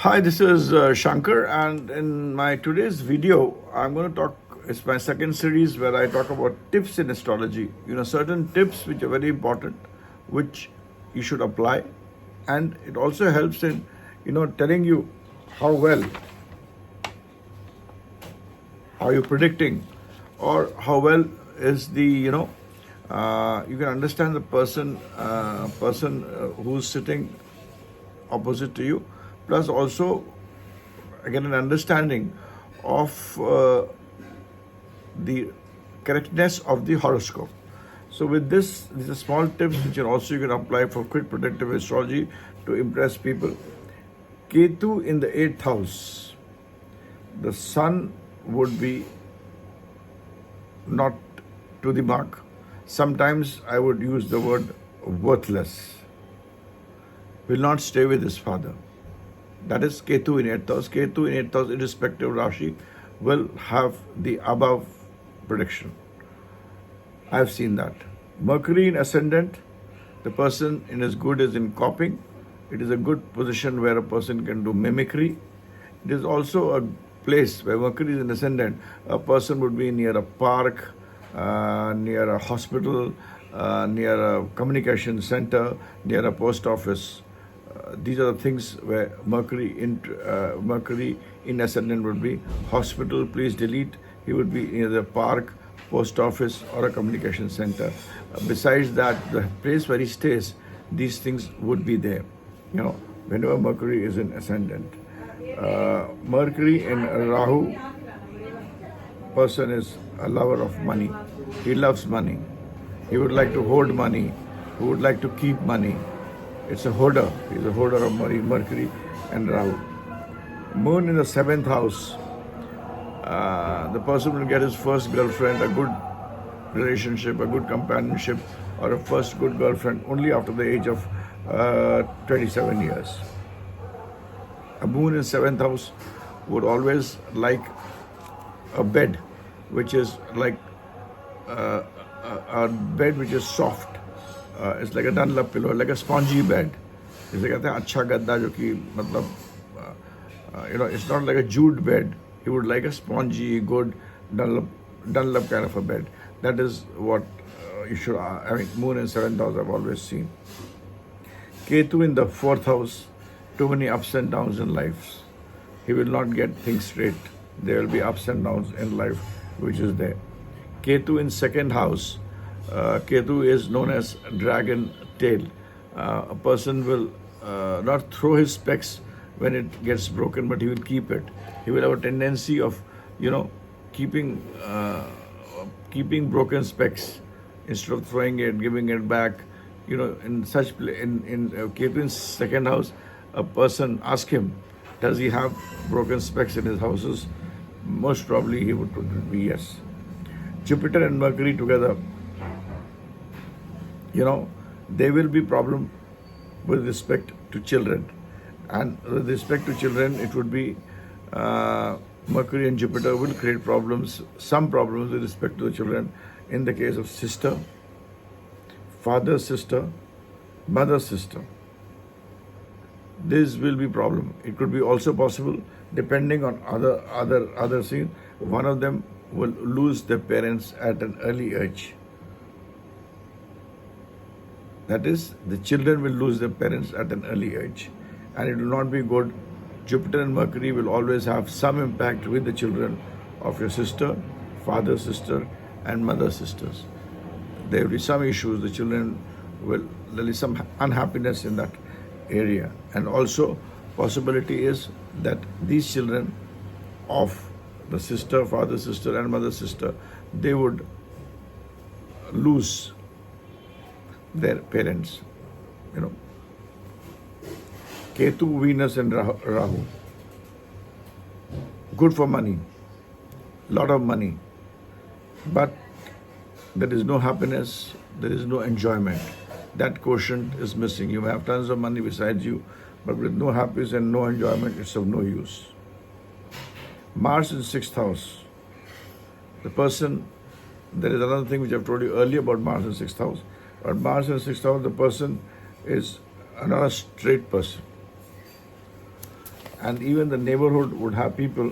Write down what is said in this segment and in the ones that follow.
Hi, this is Shankar, and in my today's video, I'm going to talk. It's my second series where I talk about tips in astrology. Certain tips which are very important, which you should apply, and it also helps in, telling you how well are you predicting, or how well is the, you can understand the person who's sitting opposite to you, plus also again an understanding of the correctness of the horoscope. So with this, these are small tips which are also you can apply for quick predictive astrology to impress people. Ketu in the 8th house, the sun would be not to the mark. Sometimes I would use the word worthless. Will not stay with his father. That is Ketu in 8th house. Ketu in 8th house, irrespective of Rashi, will have the above prediction. I have seen that. Mercury in ascendant, the person in his good is in copying. It is a good position where a person can do mimicry. It is also a place where Mercury is in ascendant. A person would be near a park, near a hospital, near a communication center, near a post office. These are the things where Mercury in ascendant would be. Hospital, please delete. He would be near the park, post office, or a communication center. Besides that, the place where he stays, these things would be there. Whenever Mercury is in ascendant. Mercury in Rahu, person is a lover of money. He loves money. He would like to hoard money. He would like to keep money. It's a hoarder. He's a hoarder of Mercury and Rahu. Moon in the 7th house. The person will get his first girlfriend, a good relationship, a good companionship, or a first good girlfriend only after the age of 27 years. A moon in 7th house would always like a bed which is like a bed which is soft. It's like a Dunlop pillow, like a spongy bed. जिसे कहते हैं अच्छा गद्दा जो कि मतलब it's not like a jute bed. He would like a spongy, good Dunlop kind of a bed. That is what you should. Moon in 7th house I've always seen. Ketu in the 4th house, too many ups and downs in life. He will not get things straight. There will be ups and downs in life, which is there. Ketu in 2nd house. Ketu is known as dragon tail. A person will not throw his specs when it gets broken, but he will keep it. He will have a tendency of, keeping broken specs instead of throwing it, giving it back. In Ketu in 2nd house, a person ask him, does he have broken specs in his houses? Most probably he would be yes. Jupiter and Mercury together. There will be problem with respect to children. And with respect to children, it would be Mercury and Jupiter will create problems, some problems with respect to the children in the case of sister, father, sister, mother, sister. This will be problem. It could be also possible, depending on other things, one of them will lose their parents at an early age. That is, the children will lose their parents at an early age. And it will not be good. Jupiter and Mercury will always have some impact with the children of your sister, father, sister, and mother, sisters. There will be some issues. The children there is some unhappiness in that area. And also, possibility is that these children of the sister, father, sister, and mother, sister, they would lose their parents. Ketu, Venus, and Rahu. Good for money, lot of money, but there is no happiness, there is no enjoyment. That quotient is missing. You may have tons of money besides you, but with no happiness and no enjoyment, it's of no use. Mars in 6th house. The person, there is another thing which I've told you earlier about Mars in 6th house. But Mars in 6th house, the person is not a straight person. And even the neighborhood would have people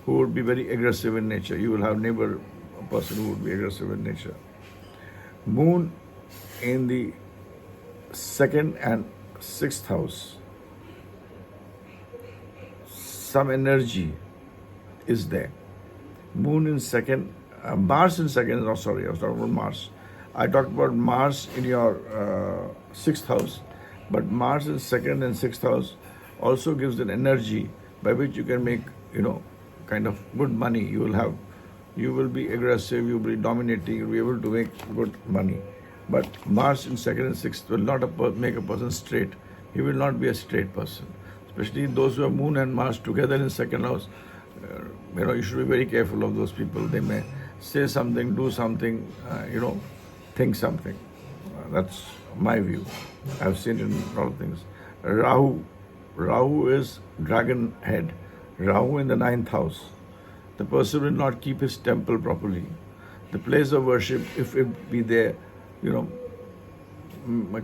who would be very aggressive in nature. You will have a person who would be aggressive in nature. Moon in the second and sixth house. Some energy is there. Moon in second, Mars in second, no, sorry, I was talking about Mars. I talked about Mars in your sixth house, but Mars in second and sixth house also gives an energy by which you can make, kind of good money. You will be aggressive, you will be dominating, you will be able to make good money. But Mars in second and sixth will not make a person straight. He will not be a straight person. Especially those who have Moon and Mars together in second house, you should be very careful of those people. They may say something, do something, think something. That's my view. I've seen it in a lot of things. Rahu is dragon head. Rahu in the ninth house. The person will not keep his temple properly. The place of worship, if it be there,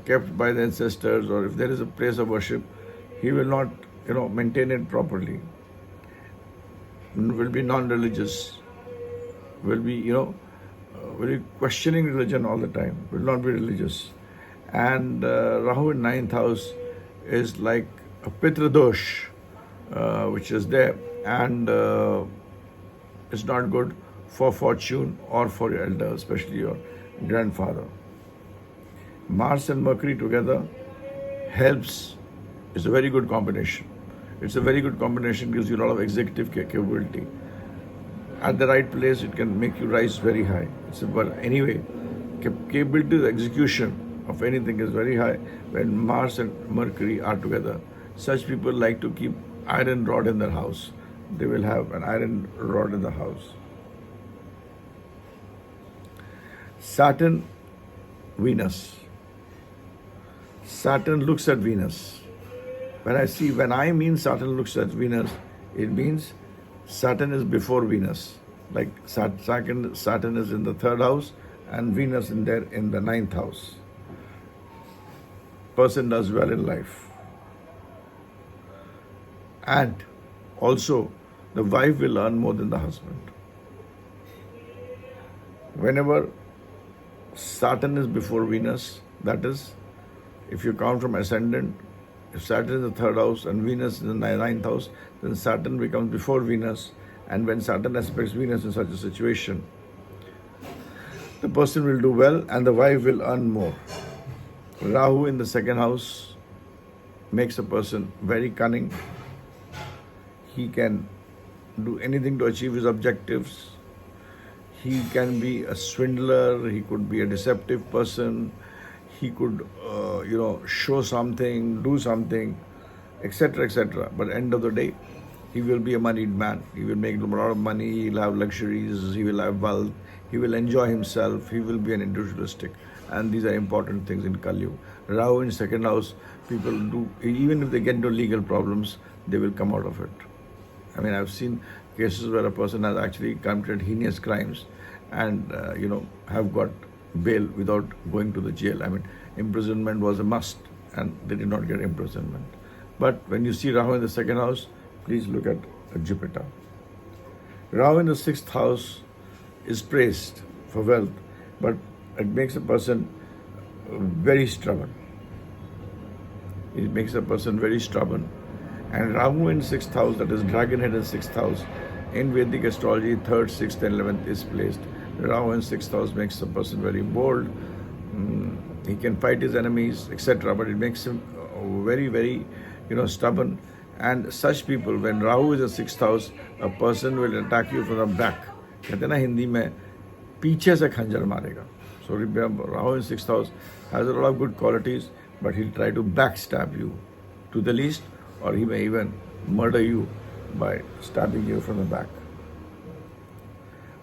kept by the ancestors, or if there is a place of worship, he will not, maintain it properly. Will be non-religious. Will be, will be questioning religion all the time. Will not be religious. And Rahu in ninth house is like a Pitradosh, which is there, and it's not good for fortune or for your elder, especially your grandfather. Mars and Mercury together helps. It's a very good combination. It's a very good combination, gives you a lot of executive capability. At the right place, it can make you rise very high. But anyway, capability of execution of anything is very high when Mars and Mercury are together. Such people like to keep iron rod in their house. They will have an iron rod in the house. Saturn, Venus. Saturn looks at Venus. When I mean Saturn looks at Venus, it means Saturn is before Venus. Like Saturn is in the third house and Venus in the ninth house. Person does well in life. And also, the wife will earn more than the husband. Whenever Saturn is before Venus, that is, if you count from ascendant, if Saturn is the third house and Venus is in the ninth house, then Saturn becomes before Venus. And when Saturn aspects Venus in such a situation, the person will do well and the wife will earn more. Rahu in the second house makes a person very cunning. He can do anything to achieve his objectives. He can be a swindler. He could be a deceptive person. He could, show something, do something, etc., etc. But end of the day, he will be a moneyed man. He will make a lot of money. He'll have luxuries. He will have wealth. He will enjoy himself. He will be an individualistic. And these are important things in Kali Yuga. Rahu in second house, people do, even if they get into legal problems, they will come out of it. I mean, I've seen cases where a person has actually committed heinous crimes and, have got bail without going to the jail. I mean, imprisonment was a must and they did not get imprisonment. But when you see Rahu in the second house, please look at Jupiter. Rahu in the sixth house is praised for wealth, but it makes a person very stubborn. It makes a person very stubborn. And Rahu in sixth house, that is dragon head in sixth house, in Vedic astrology, 3rd, 6th, and 11th is placed. Rahu in sixth house makes a person very bold. He can fight his enemies, etc. But it makes him very, very, stubborn. And such people, when Rahu is in sixth house, a person will attack you from the back. कहते हैं ना हिंदी में पीछे से खंजर मारेगा. So remember, Rahu in sixth house has a lot of good qualities, but he'll try to backstab you to the least, or he may even murder you by stabbing you from the back.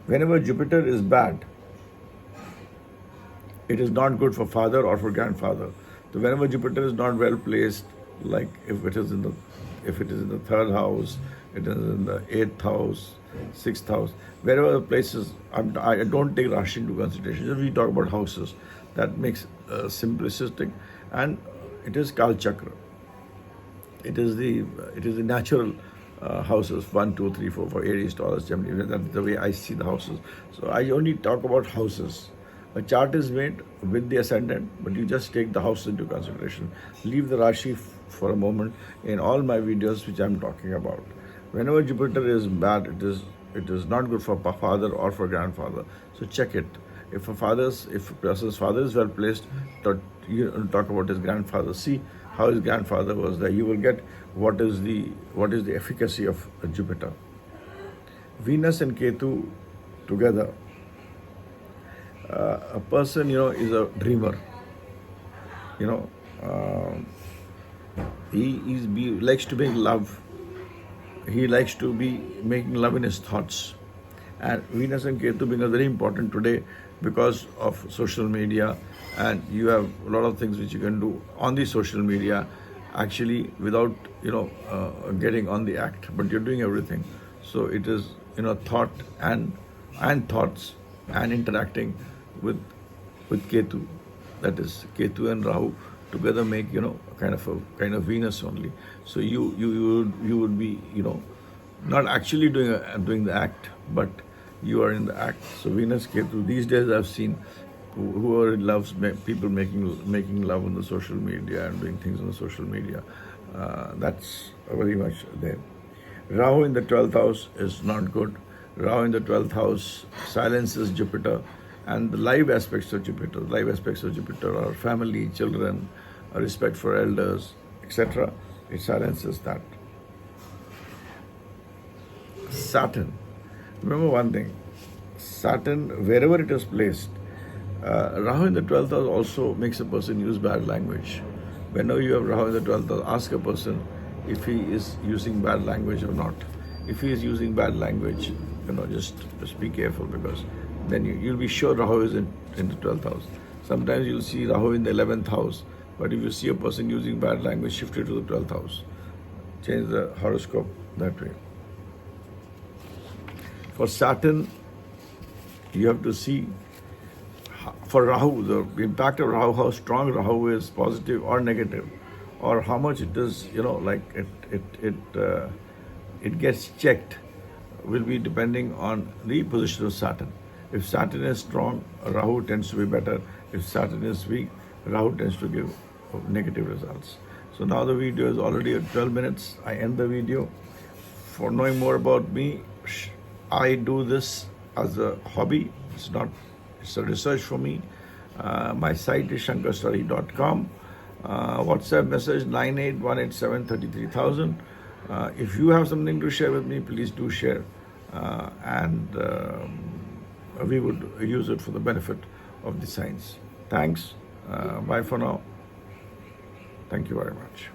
Whenever Jupiter is bad, it is not good for father or for grandfather. So whenever Jupiter is not well placed, like if it is in the third house, it is in the 8th house, 6th house, wherever the places, I don't take Rashi into consideration. Just we talk about houses. That makes simplistic, and it is Kal Chakra. It is the natural houses 1, 2, 3, 4, 5, Aries, Taurus, Gemini. That's the way I see the houses. So I only talk about houses. A chart is made with the ascendant, but you just take the house into consideration. Leave the Rashi for a moment in all my videos which I'm talking about. Whenever Jupiter is bad, it is not good for father or for grandfather. So check it. If a person's father is well placed, you talk about his grandfather. See how his grandfather was there. You will get what is the efficacy of Jupiter. Venus and Ketu together. A person, is a dreamer. He likes to make love. He likes to be making love in his thoughts. And Venus and Ketu being very important today because of social media, and you have a lot of things which you can do on the social media actually without getting on the act, but you're doing everything. So it is thought and thoughts and interacting with Ketu. That is Ketu and Rahu together make kind of Venus only. So you would be not actually doing the act, but you are in the act. So Venus, Ketu. These days I've seen whoever loves people making love on the social media and doing things on the social media. That's very much there. Rahu in the 12th house is not good. Rahu in the 12th house silences Jupiter and the live aspects of Jupiter. Live aspects of Jupiter are family, children, respect for elders, etc. It silences that. Saturn. Remember one thing. Saturn, wherever it is placed, Rahu in the 12th house also makes a person use bad language. Whenever you have Rahu in the 12th house, ask a person if he is using bad language or not. If he is using bad language, just be careful, because then you'll be sure Rahu is in the 12th house. Sometimes you'll see Rahu in the 11th house, but if you see a person using bad language, shift it to the 12th house. Change the horoscope that way. For Saturn, you have to see for Rahu, the impact of Rahu, how strong Rahu is, positive or negative, or how much it is, it gets checked, will be depending on the position of Saturn. If Saturn is strong, Rahu tends to be better. If Saturn is weak, Rahu tends to give negative results. So now the video is already at 12 minutes. I end the video. For knowing more about me, I do this as a hobby. It's a research for me. My site is shankarstudy.com. WhatsApp message 9818733,000. If you have something to share with me, please do share, and we would use it for the benefit of the science. Thanks. Bye for now. Thank you very much.